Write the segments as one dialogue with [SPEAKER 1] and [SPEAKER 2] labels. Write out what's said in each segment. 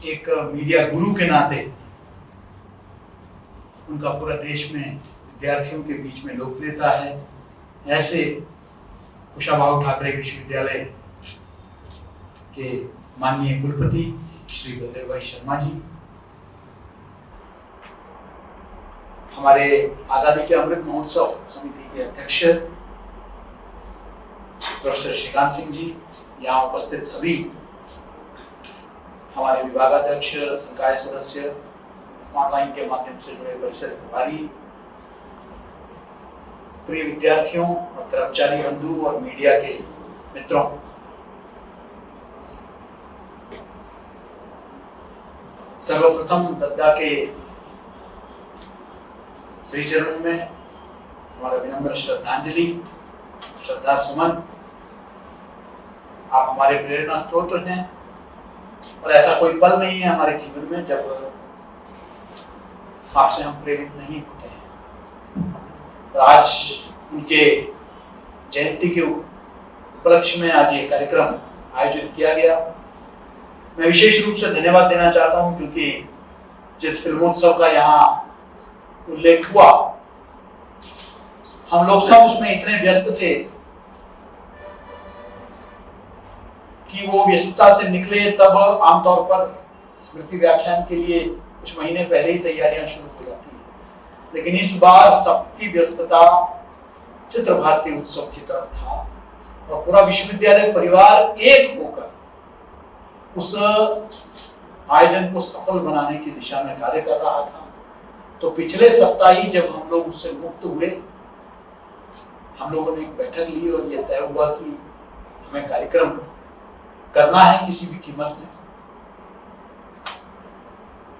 [SPEAKER 1] एक मीडिया गुरु के नाते उनका पूरा देश में विद्यार्थियों के बीच में लोकप्रियता है, ऐसे कुशाभाऊ ठाकरे विश्वविद्यालय के माननीय कुलपति श्री बलदेव भाई शर्मा जी, हमारे आजादी के अमृत महोत्सव समिति के अध्यक्ष प्रोफेसर श्रीकांत सिंह जी, यहाँ उपस्थित सभी हमारे विभागाध्यक्ष, संकाय सदस्य, ऑनलाइन के माध्यम से जुड़े परिसर प्रभारी, प्रिय विद्यार्थियों और कर्मचारी बंधु और मीडिया के मित्रों, सर्वप्रथम दद्दा के श्री चरणों में हमारा विनम्र श्रद्धांजलि, श्रद्धा सुमन। आप हमारे प्रेरणा स्रोत हैं और ऐसा कोई पल नहीं है हमारे जीवन में जब आपसे हम प्रेरित नहीं होते हैं। तो आज उनके जयंती के उपलक्ष्य में आज ये कार्यक्रम आयोजित किया गया। मैं विशेष रूप से धन्यवाद देना चाहता हूं क्योंकि जिस फिल्मोत्सव का यहाँ उल्लेख हुआ, हम लोग सब उसमें इतने व्यस्त थे कि वो व्यस्तता से निकले तब आमतौर पर स्मृति व्याख्यान के लिए कुछ महीने पहले ही तैयारियां शुरू हो जाती हैं, लेकिन इस बार सबकी व्यस्तता चित्र भारती उत्सव की तरफ था और पूरा विश्वविद्यालय परिवार एक होकर उस आयोजन को सफल बनाने की दिशा में कार्य कर रहा था। तो पिछले सप्ताह ही जब हम लोग उससे मुक्त हुए, हम लोगों ने एक बैठक ली और यह तय हुआ कि हमें कार्यक्रम करना है किसी भी कीमत में,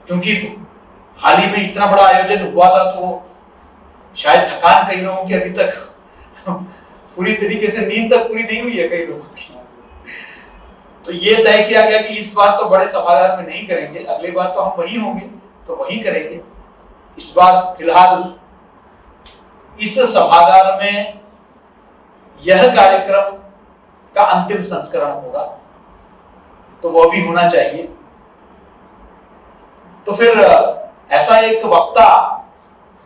[SPEAKER 1] क्योंकि हाल ही में इतना बड़ा आयोजन हुआ था तो शायद थकान कई लोगों की अभी तक पूरी तरीके से नींद तक पूरी नहीं हुई है कई लोगों की। तो ये तय किया गया कि इस बार तो बड़े सभागार में नहीं करेंगे, अगली बार तो हम वहीं होंगे तो वहीं करेंगे। इस बार फिलहाल इस सभागार में यह कार्यक्रम का अंतिम संस्करण होगा, तो वह भी होना चाहिए। तो फिर ऐसा एक वक्ता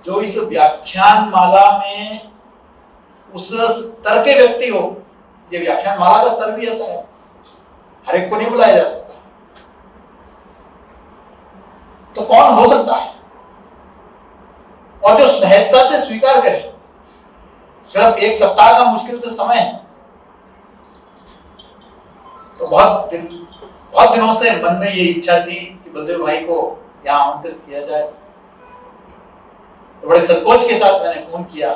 [SPEAKER 1] जो इस व्याख्यान माला में उस स्तर के व्यक्ति हो, ये व्याख्यान माला का स्तर भी ऐसा है, हर एक को नहीं बुलाया जा सकता, तो कौन हो सकता है और जो सहजता से स्वीकार करे। सिर्फ एक सप्ताह का मुश्किल से समय है, तो बहुत दिनों से मन में ये इच्छा थी कि बलदेव भाई को यहाँ आमंत्रित किया जाए। तो बड़े संकोच के साथ मैंने फोन किया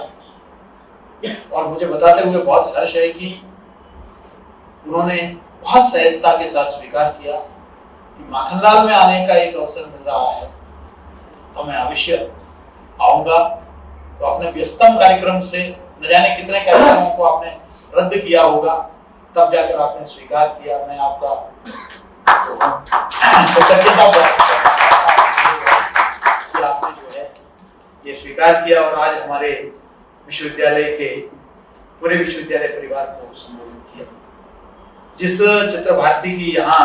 [SPEAKER 1] और मुझे बताते हुए बहुत हर्ष है कि उन्होंने बहुत सहजता के साथ स्वीकार किया कि माखनलाल में आने का एक अवसर मिल रहा है तो मैं अवश्य आऊंगा। तो अपने व्यस्तम कार्यक्रम से न जाने कितने कार्यक्रमों को आपने रद्द किया होगा, तब जाकर आपने स्वीकार किया। मैं आपका कृतज्ञता कि आपने जो है ये स्वीकार किया और आज हमारे विश्वविद्यालय के पूरे विश्वविद्यालय परिवार को संबोधित किया। जिस चित्र भारती की यहाँ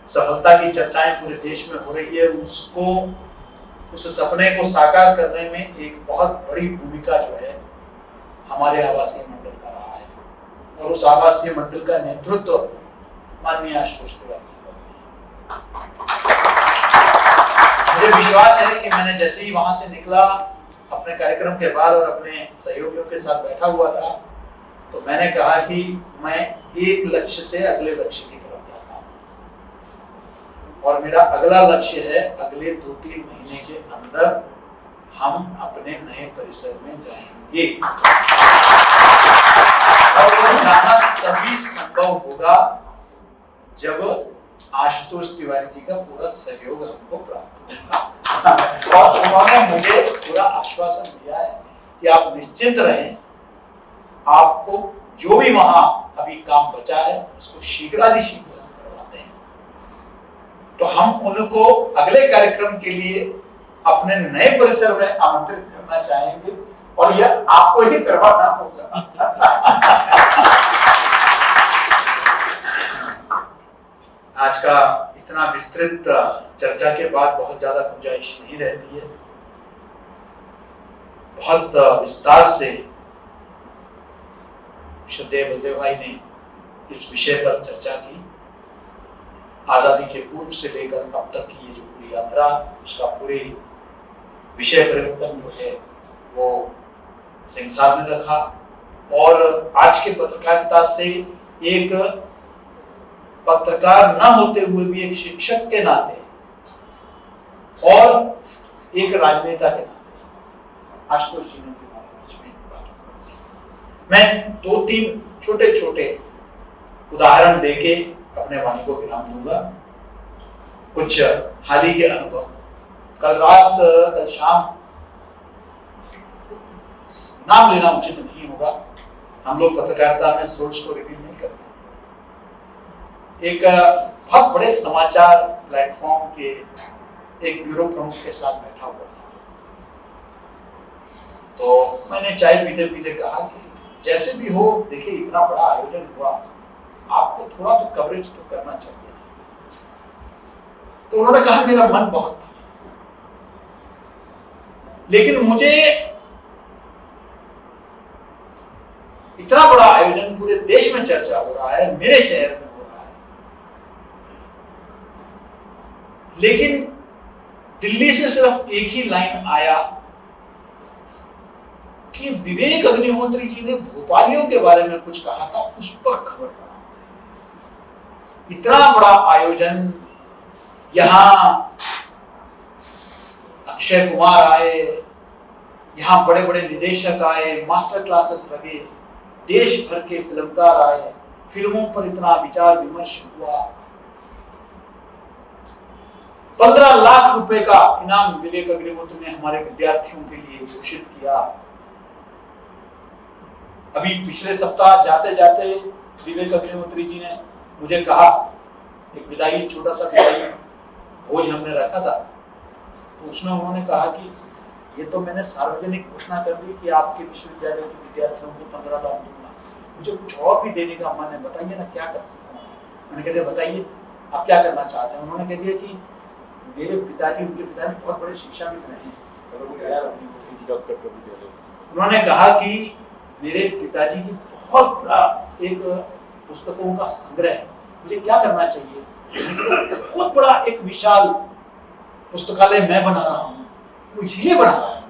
[SPEAKER 1] सफलता की चर्चाएं पूरे देश में हो रही है, उसको उस सपने को साकार करने में एक बहुत बड़ी भूमिका जो है हमारे आवासीय मंडल का रहा है और उस आवासीय मंडल का नेतृत्व माननीय आशुतोष तिवारी। मुझे विश्वास है कि मैंने जैसे ही वहां से निकला अपने कार्यक्रम के बाद और अपने सहयोगियों के साथ बैठा हुआ था, तो मैंने कहा कि मैं एक लक्ष्य से अगले लक्ष्य की तरफ जाता हूं और मेरा अगला लक्ष्य है अगले 2-3 महीने के अंदर हम अपने नए परिसर में जाएंगे और वो जाना तभी संभव होगा जब आशुतोष तिवारी जी का पूरा सहयोग हमको प्राप्त होगा। और उन्होंने मुझे पूरा आश्वासन दिया है कि आप निश्चिंत रहें, आपको जो भी वहां अभी काम बचा है उसको शीघ्रातिशीघ्र करवाते हैं। तो हम उनको अगले कार्यक्रम के लिए अपने नए परिसर में आमंत्रित करना चाहेंगे और यह आपको ही करवाना होगा। आज का इतना विस्तृत चर्चा के बाद बहुत ज्यादा गुंजाइश नहीं रहती है। बहुत विस्तार से श्रद्धेय बलदेव भाई ने इस विषय पर चर्चा की। आजादी के पूर्व से लेकर अब तक की ये जो पूरी यात्रा, उसका पूरे विषय परिवर्तन जो है वो सिंह साहब ने रखा। और आज के पत्रकारिता से एक पत्रकार न होते हुए भी एक शिक्षक के नाते और एक राजनेता के नाते आशुतोष जी ने मैं 2-3 छोटे छोटे उदाहरण देके अपने वाणी को विराम दूंगा। कुछ हाल ही के अनुभव। कल शाम, नाम लेना उचित नहीं होगा, हम लोग पत्रकारिता में सोर्स को रिवील नहीं करते। एक बहुत बड़े समाचार प्लेटफॉर्म के एक ब्यूरो प्रमुख के साथ बैठा हुआ था। तो मैंने चाय पीते पीते कहा कि जैसे भी हो, देखिए इतना बड़ा आयोजन हुआ, आपको थोड़ा तो कवरेज तो करना चाहिए। तो उन्होंने कहा मेरा मन बहुत था, लेकिन मुझे इतना बड़ा आयोजन पूरे देश में चर्चा हो रहा है, मेरे शहर में हो रहा है, लेकिन दिल्ली से सिर्फ एक ही लाइन आया कि विवेक अग्निहोत्री जी ने भोपालियों के बारे में कुछ कहा था, उस पर खबर पड़ा। इतना बड़ा आयोजन, यहां अक्षय कुमार आए, यहां बड़े बड़े निदेशक आए, मास्टर क्लासेस लगे, देश भर के फिल्मकार आए, फिल्मों पर इतना विचार विमर्श हुआ। 15 लाख रुपए का इनाम विवेक अग्निहोत्री ने हमारे विद्यार्थियों के लिए घोषित किया। अभी पिछले सप्ताह जाते जाते विवेक अग्निहोत्री जी ने मुझे कहा, एक विदाई, छोटा सा विदाई भोज हमने रखा था, तो उसमें उन्होंने कहा कि ये तो मैंने सार्वजनिक घोषणा कर दी कि आपके विश्वविद्यालय के विद्यार्थियों को 15 लाख दूंगा, मुझे कुछ और भी देने का मन है, बताइए ना क्या कर सकता हूँ। मैंने कह दिया बताइए आप क्या करना चाहते हैं। उन्होंने कह दिया कि मेरे पिताजी, उनके पिताजी बहुत बड़े शिक्षाविद रहे हैं। उन्होंने कहा कि मेरे पिताजी की बहुत बड़ा एक पुस्तकों का संग्रह है, मुझे क्या करना चाहिए। बहुत बड़ा एक विशाल पुस्तकालय मैं बना रहा हूँ, वो इसलिए बना रहा है।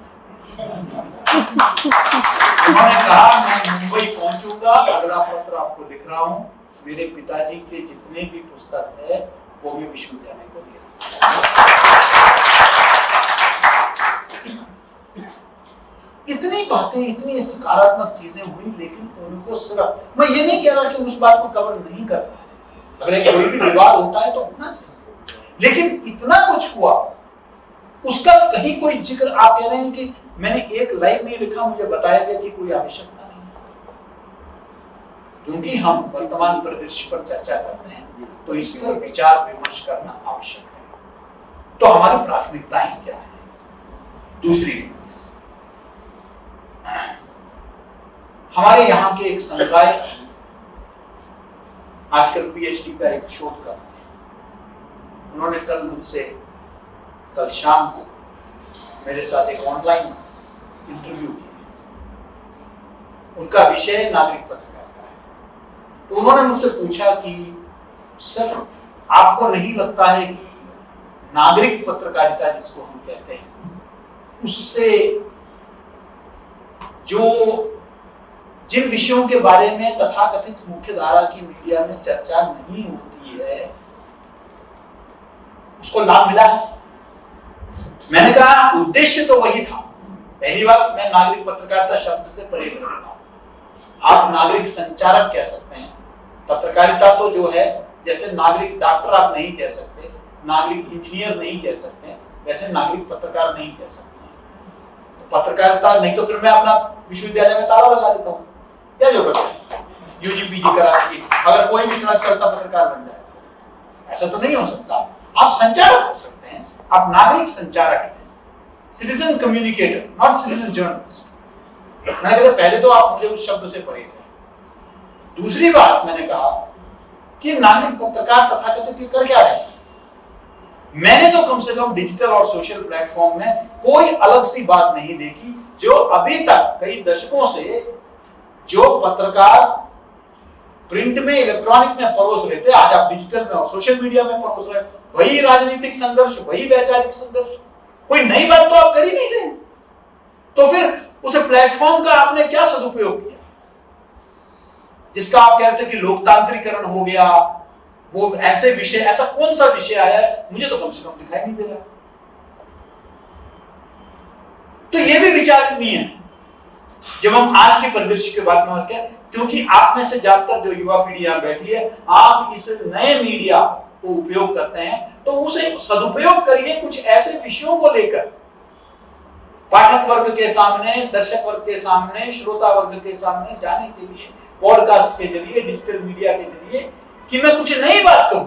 [SPEAKER 1] उन्होंने कहा मैं मुंबई पहुंचूंगा, अगला पत्र आपको लिख रहा हूँ, मेरे पिताजी के जितने भी पुस्तक है वो भी विश्वविद्यालय को दे रहा। इतनी बातें, इतनी सकारात्मक चीजें हुई, लेकिन उनको सिर्फ, मैं ये नहीं कह रहा कि उस बात को कवर नहीं कर रहा है, अगर एक कोई भी विवाद होता है तो होना चाहिए, लेकिन इतना कुछ हुआ, उसका कहीं कोई जिक्र। आप कह रहे हैं कि मैंने एक लाइन नहीं लिखा, मुझे बताया गया कि कोई आवश्यकता नहीं, क्योंकि हम वर्तमान परिदृश्य पर चर्चा करते हैं तो इस पर विचार विमर्श करना आवश्यक है। तो हमारी प्राथमिकताएं क्या है। दूसरी, हमारे यहाँ के एक संकाय आजकल पीएचडी का एक शोध कर रहे हैं। उन्होंने कल मुझसे, कल शाम को मेरे साथ एक ऑनलाइन इंटरव्यू किया। उनका विषय नागरिक पत्रकारिता है। तो उन्होंने मुझसे पूछा कि सर आपको नहीं लगता है कि नागरिक पत्रकारिता जिसको हम कहते हैं, उससे जो जिन विषयों के बारे में तथाकथित मुख्य धारा की मीडिया में चर्चा नहीं होती है, उसको लाभ मिला है। मैंने कहा उद्देश्य तो वही था। पहली बात, मैं नागरिक पत्रकारिता शब्द से परे करता हूं, आप नागरिक संचारक कह सकते हैं। पत्रकारिता तो जो है, जैसे नागरिक डॉक्टर आप नहीं कह सकते, नागरिक इंजीनियर नहीं कह सकते, वैसे नागरिक पत्रकार नहीं कह सकते। पत्रकारिता नहीं तो फिर मैं अपना विश्वविद्यालय में ताला लगा देता हूँ, क्या जो करता है यूजी पीजी करा के अगर कोई भी सड़क चलता पत्रकार बन जाए, ऐसा तो नहीं हो सकता। आप संचारक हो सकते हैं, आप नागरिक संचारक हैं, citizen communicator, not citizen journalist. मैंने कहा पहले तो आप मुझे उस शब्द से परहेज है। दूसरी बात मैंने कहा कि नागरिक पत्रकार तथाकथित कर क्या रहे हैं। मैंने तो कम से कम डिजिटल और सोशल प्लेटफॉर्म में कोई अलग सी बात नहीं देखी। जो अभी तक कई दशकों से जो पत्रकार प्रिंट में, इलेक्ट्रॉनिक में परोस रहे थे, आज आप डिजिटल में और सोशल मीडिया में परोस रहे। वही राजनीतिक संघर्ष, वही वैचारिक संघर्ष, कोई नई बात तो आप कर ही नहीं रहे। तो फिर उस प्लेटफॉर्म का आपने क्या सदुपयोग किया, जिसका आप कहते हैं कि लोकतांत्रिकरण हो गया। वो ऐसे विषय, ऐसा कौन सा विषय आया है, मुझे तो कम से कम दिखाई नहीं दे रहा। तो ये भी विचारणीय है जब हम आज के परिदृश्य के बारे में बात करें, क्योंकि आप में से ज्यादातर जो युवा पीढ़ी यहां बैठी है, आप इस नए मीडिया को उपयोग करते हैं, तो उसे सदुपयोग करिए कुछ ऐसे विषयों को लेकर पाठक वर्ग के सामने, दर्शक वर्ग के सामने, श्रोता वर्ग के सामने जाने के लिए, पॉडकास्ट के जरिए, डिजिटल मीडिया के जरिए, कि मैं कुछ नई बात कहूं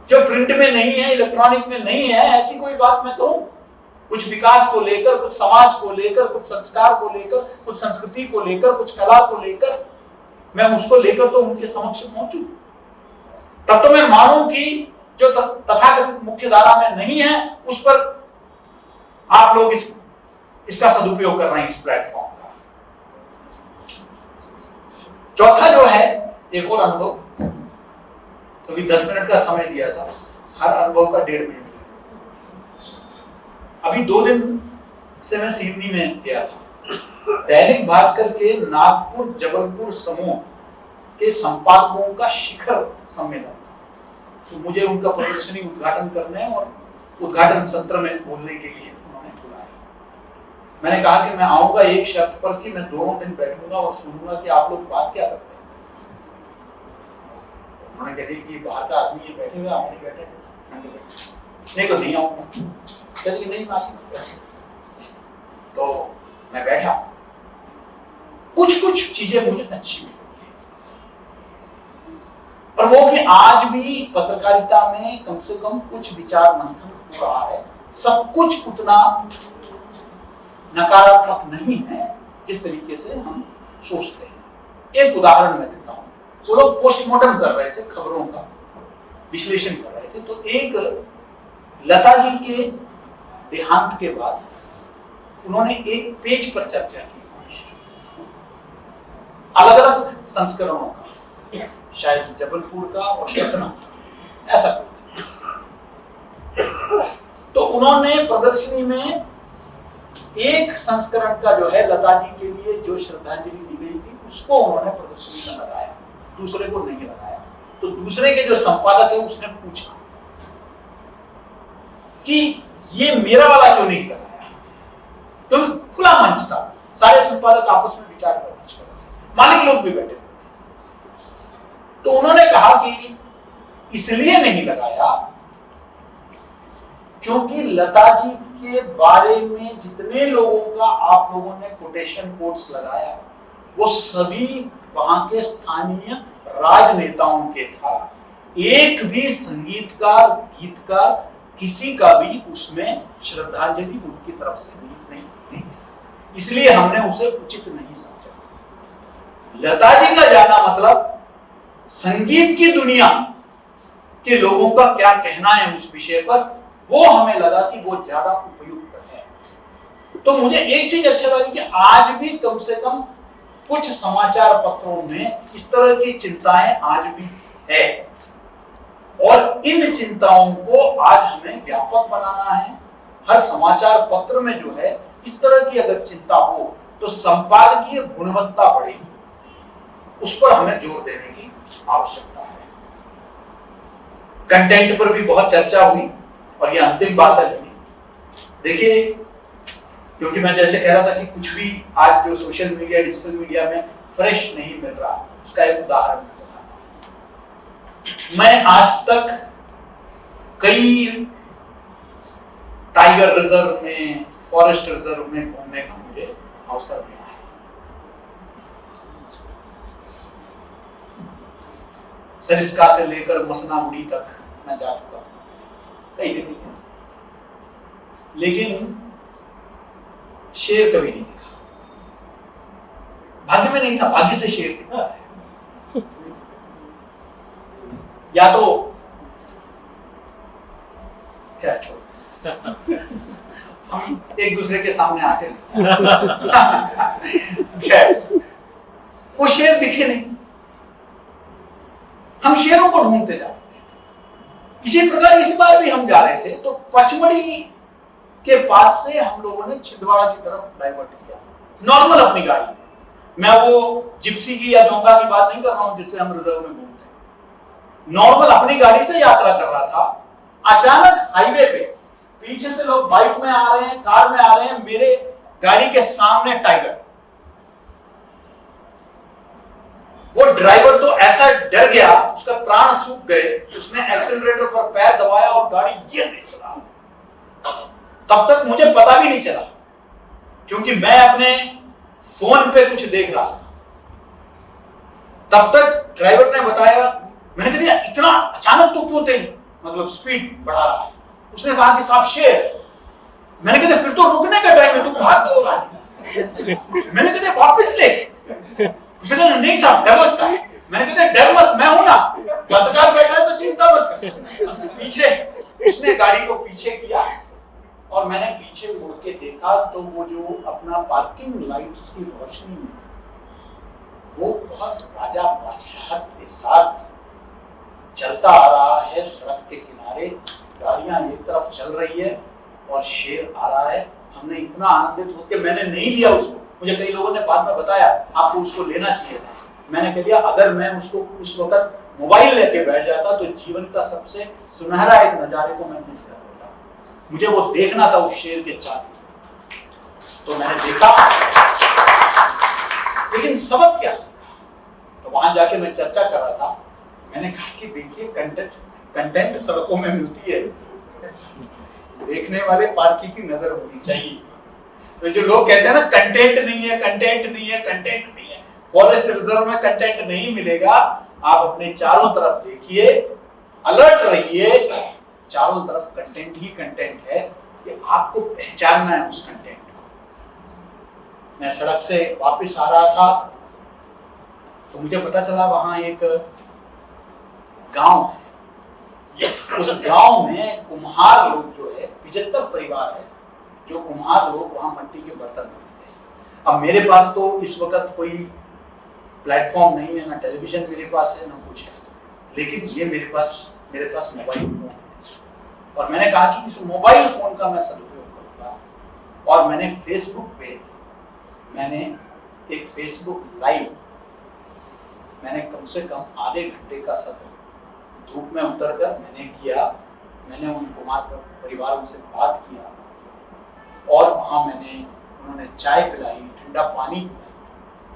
[SPEAKER 1] जो प्रिंट में नहीं है, इलेक्ट्रॉनिक में नहीं है। ऐसी कोई बात मैं कहूं, कुछ विकास को लेकर, कुछ समाज को लेकर, कुछ संस्कार को लेकर, कुछ संस्कृति को लेकर, कुछ कला को लेकर, मैं उसको लेकर तो उनके समक्ष पहुंचूं। तब तो मैं मानूं कि जो तथाकथित मुख्य धारा में नहीं है, उस पर आप लोग इसका सदुपयोग कर रहे हैं, इस प्लेटफॉर्म का। चौथा जो है, एक और अनुभव, तो 10 मिनट का समय दिया था, हर अनुभव का 1.5 मिनट। अभी 2 दिन से मैं सिडनी में गया था। दैनिक भास्कर के नागपुर जबलपुर समूह के संपादकों का शिखर सम्मेलन था। तो मुझे उनका प्रदर्शनी उद्घाटन करने और उद्घाटन सत्र में बोलने के लिए उन्होंने बुलाया। मैंने कहा कि मैं आऊंगा एक शर्त पर कि मैं 2 दिन बैठूंगा और सुनूंगा कि आप लोग बात क्या करते हैं। उन्होंने कह दिया कि बाहर का आदमी ये बैठे हुए, आप नहीं बैठे, नहीं तो नहीं आऊंगा। चलिए नहीं मालूम, तो मैं बैठा। कुछ चीजें मुझे अच्छी लगी, और वो कि आज भी पत्रकारिता में कम से कम कुछ विचार मंथन हो रहा है। सब कुछ उतना नकारात्मक नहीं है जिस तरीके से हम सोचते हैं। एक उदाहरण मैं देता हूं। वो लोग पोस्टमार्टम कर रहे थे, खबरों का विश्लेषण कर रहे थे। तो एक लता जी के देहांत के बाद उन्होंने एक पेज पर चर्चा की, अलग अलग संस्करणों का, शायद जबलपुर का और सतना, ऐसा तो उन्होंने प्रदर्शनी में एक संस्करण का जो है लता जी के लिए जो श्रद्धांजलि दी गई थी, उसको उन्होंने प्रदर्शनी में लगाया, दूसरे को नहीं लगाया। तो दूसरे के जो संपादक है उसने पूछा कि ये मेरा वाला क्यों नहीं लगाया। तो खुला मंच था, सारे संपादक आपस में विचार कर रहे थे, मालिक लोग भी बैठे हुए थे। तो उन्होंने कहा कि इसलिए नहीं लगाया क्योंकि लता जी के बारे में जितने लोगों का आप लोगों ने कोटेशन कोट्स लगाया, वो सभी वहां के स्थानीय राजनेताओं के था। एक भी संगीतकार, गीतकार, किसी का भी उसमें श्रद्धांजलि उनकी तरफ से नहीं थी, इसलिए हमने उसे उचित नहीं समझा। लता जी का जाना मतलब संगीत की दुनिया के लोगों का क्या कहना है उस विषय पर, वो हमें लगा कि वो ज्यादा उपयुक्त है। तो मुझे एक चीज अच्छा लगी कि आज भी कम से कम कुछ समाचार पत्रों में इस तरह की चिंताएं आज भी है, और इन चिंताओं को आज हमें व्यापक बनाना है। हर समाचार पत्र में जो है इस तरह की अगर चिंता हो तो संपादकीय गुणवत्ता बढ़ेगी, उस पर हमें जोर देने की आवश्यकता है। कंटेंट पर भी बहुत चर्चा हुई, और ये अंतिम बात है। देखिए, क्योंकि मैं जैसे कह रहा था कि कुछ भी आज जो सोशल मीडिया, डिजिटल मीडिया में फ्रेश नहीं मिल रहा, इसका एक उदाहरण मैं बताता हूं। मैं आज तक कई टाइगर रिजर्व में, फॉरेस्ट रिजर्व में घूमने का मुझे अवसर मिला है। सरिस्का से लेकर मसनागुड़ी तक मैं जा चुका हूं, कई जगह गया, लेकिन शेर कभी नहीं दिखा। भाग्य में नहीं था, भाग्य से शेर दिखा है। या तो खैर छोड़, हम एक दूसरे के सामने आते नहीं। खैर वो शेर दिखे नहीं, हम शेरों को ढूंढते जा रहे थे। इसी प्रकार इस बार भी हम जा रहे थे तो पचमढ़ी के पास से हम लोगों ने छिंदवाड़ा की तरफ डाइवर्ट किया, नॉर्मल अपनी गाड़ी में। मैं वो जिप्सी की या जोंगा की बात नहीं कर रहा हूं जिससे हम रिजर्व में घूमते हैं, नॉर्मल अपनी गाड़ी से यात्रा कर रहा था। अचानक हाईवे पे पीछे से लोग बाइक में आ रहे हैं, कार में आ रहे हैं, मेरे गाड़ी के सामने टाइगर। वो ड्राइवर तो ऐसा डर गया, उसका प्राण सूख गए, उसने एक्सेलरेटर पर पैर दबाया और गाड़ी ये नहीं चला। तब तक मुझे पता भी नहीं चला क्योंकि मैं अपने फोन पे कुछ देख रहा था। तब तक ड्राइवर ने बताया, मैंने कह दिया इतना अचानक तो क्यों तेज मतलब स्पीड बढ़ा रहा है? उसने कहा कि साहब शेर। मैंने कहा फिर तो रुकने का टाइम है, तू भाग क्यों रहा है? मैंने कहा वापस ले। उसने कहा नहीं साहब डर लगता है। मैंने कहा डर मत, मैं हूं ना, पत्रकार बैठा है तो चिंता मत कर। पीछे उसने गाड़ी को पीछे किया और मैंने पीछे मुड़ के देखा तो वो जो अपना पार्किंग लाइट्स की रोशनी में वो बहुत राजा बादशाह के साथ चलता आ रहा है। सड़क के किनारे गाड़ियां एक तरफ चल रही है और शेर आ रहा है। हमने इतना आनंदित होकर, मैंने नहीं लिया उसको, मुझे कई लोगों ने बाद में बताया आपको उसको लेना चाहिए था। मैंने कह दिया अगर मैं उसको उस वक्त मोबाइल लेके बैठ जाता तो जीवन का सबसे सुनहरा एक नजारे को मैं मिस कर देता। मुझे वो देखना था उस शेर के चाल, तो मैंने देखा। लेकिन सबक क्या सीखा? तो वहां जाके मैं चर्चा कर रहा था, मैंने कहा कि देखिए कंटेंट सड़कों में मिलती है, देखने वाले पार्की की नजर होनी चाहिए। तो जो लोग कहते हैं ना कंटेंट नहीं है, कंटेंट नहीं है, कंटेंट नहीं है, फॉरेस्ट रिजर्व में कंटेंट नहीं मिलेगा। आप अपने चारों तरफ देखिए, अलर्ट रहिए, चारों तरफ कंटेंट ही कंटेंट है, कि आपको पहचानना है उस कंटेंट को। मैं सड़क से वापस आ रहा था तो मुझे पता चला वहां एक गांव है। उस गांव में कुम्हार लोग जो है 75 परिवार है जो कुम्हार लोग वहां मिट्टी के बर्तन बनाते हैं। अब मेरे पास तो इस वक्त कोई प्लेटफॉर्म नहीं है, ना टेलीविजन मेरे पास है ना कुछ है, लेकिन ये मेरे पास मोबाइल फोन है और मैंने कहा कि इस मोबाइल फोन का मैं सदुपयोग करूंगा। और मैंने फेसबुक पे एक फेसबुक लाइव मैंने कम से कम आधे घंटे का सत्र धूप में उतरकर मैंने किया। मैंने उन कुमार परिवारों से बात किया और वहां उन्होंने चाय पिलाई, ठंडा पानी पिलाई,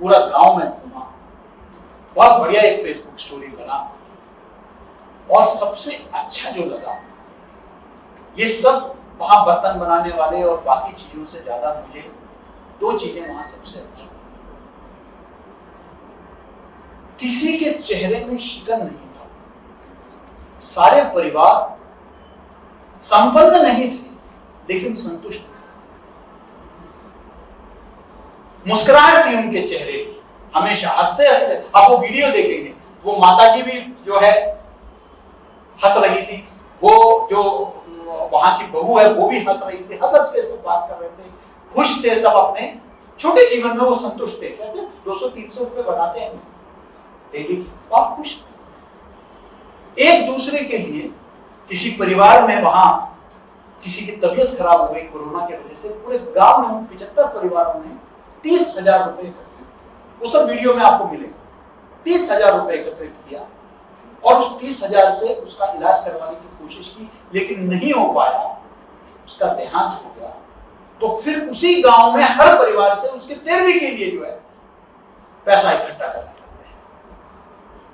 [SPEAKER 1] पूरा गांव में घूमा। बहुत बढ़िया एक फेसबुक स्टोरी बना। और सबसे अच्छा जो लगा, ये सब वहां बर्तन बनाने वाले और बाकी चीजों से ज्यादा मुझे 2 चीजें वहां सबसे अच्छी। किसी के चेहरे में शिकन नहीं था, सारे परिवार संपन्न नहीं थे लेकिन संतुष्ट थे। मुस्कुराहट थी उनके चेहरे पे, हमेशा हंसते हंसते। आप वो वीडियो देखेंगे, वो माताजी भी जो है हंस रही थी, वो जो वहां की बहू है वो भी हंस रही थी, हंस हंस के सब बात कर रहे थे, खुश थे सब, अपने छोटे जीवन में वो संतुष्ट थे। कहते 200-300 रुपए बनाते हैं डेली की, तो आप खुश। एक दूसरे के लिए किसी परिवार में वहां किसी की तबीयत खराब हो गई कोरोना के वजह से, पूरे गांव में 75 परिवारों ने 30,000 रुपए एकत्रित, वो सब वीडियो में आपको मिलेगा। 30,000 रुपए एकत्रित किया और उस 30,000 से उसका इलाज करवाने की कोशिश की, लेकिन नहीं हो पाया, उसका देहांत हो गया। तो फिर उसी गांव में हर परिवार से उसके 13वीं के लिए जो है पैसा इकट्ठा करना चाहते हैं।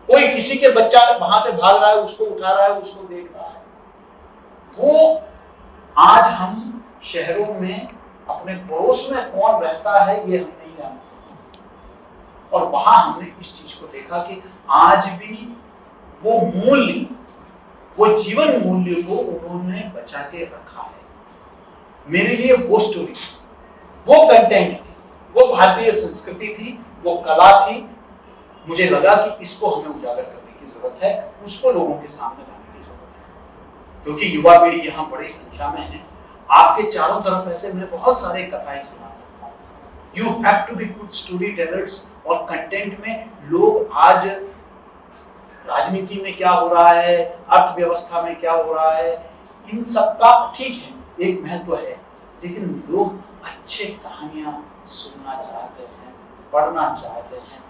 [SPEAKER 1] कोई किसी के बच्चा वहां से भाग रहा है, उसको उठा रहा है, उसको देख रहा है। वो आज हम शहरों में अपने पड़ोस में कौन रहता है ये हम नहीं जानते, और वहां हमने इस चीज को देखा कि आज भी वो मूल्य, वो जीवन मूल्य को उन्होंने बचा के रखा है। मेरे लिए वो स्टोरी, वो कंटेंट थी, वो भारतीय संस्कृति थी, वो कला थी। मुझे लगा कि इसको हमें उजागर करने की की जरूरत है, उसको लोगों के सामने लाने की जरूरत है, क्योंकि युवा पीढ़ी यहाँ बड़ी संख्या में है। आपके चारों तरफ ऐसे मैं बहुत सारे कथाएं सुना सकता हूँ। You have to be good story tellers. और कंटेंट में लोग आज राजनीति में क्या हो रहा है, अर्थव्यवस्था में क्या हो रहा है, इन सब का ठीक है, एक महत्व है, लेकिन लोग अच्छे कहानियां सुनना चाहते हैं, पढ़ना चाहते हैं,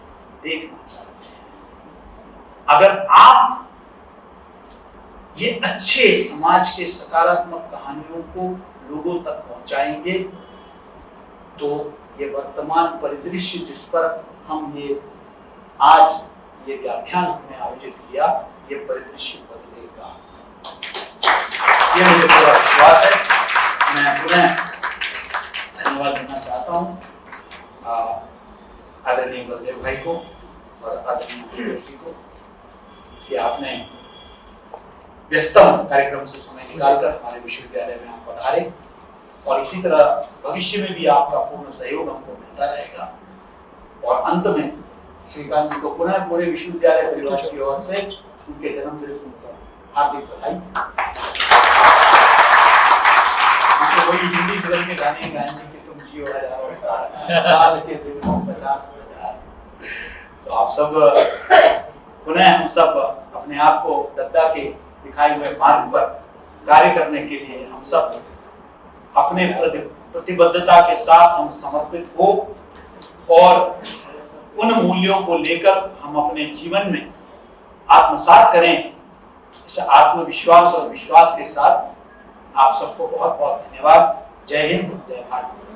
[SPEAKER 1] देखना चाहते हैं। अगर आप ये अच्छे समाज के सकारात्मक कहानियों को लोगों तक पहुंचाएंगे तो ये वर्तमान परिदृश्य जिस पर हम ये आज ये व्याख्यान हमने आयोजित किया, ये परिदृश्य बदलेगा, ये मुझे पूरा विश्वास है। मैं पुनः धन्यवाद देना चाहता हूँ आदरणीय बलदेव भाई को और आदरणीय जी को कि आपने व्यस्तम कार्यक्रम से समय निकालकर हमारे विश्वविद्यालय में आप पधारे, और इसी तरह भविष्य में भी आपका पूर्ण सहयोग हमको मिलता रहेगा। और अंत में श्रीकांत जी को पुनः पूरे विश्वविद्यालय परिवार की ओर से उनके जन्मदिन पर हार्दिक बधाई। वही हिंदी फिल्म के गाने गाएंगे कि तुम जियो हजारों साल के दिन 50,000। तो आप सब पुनः हम सब अपने आप को दत्ता के दिखाए हुए मार्ग पर कार्य करने के लिए हम सब अपने प्रतिबद्धता के साथ हम समर्पित हो और उन मूल्यों को लेकर हम अपने जीवन में आत्मसात करें। इस आत्मविश्वास और विश्वास के साथ आप सबको बहुत बहुत धन्यवाद। जय हिंद, जय भारत।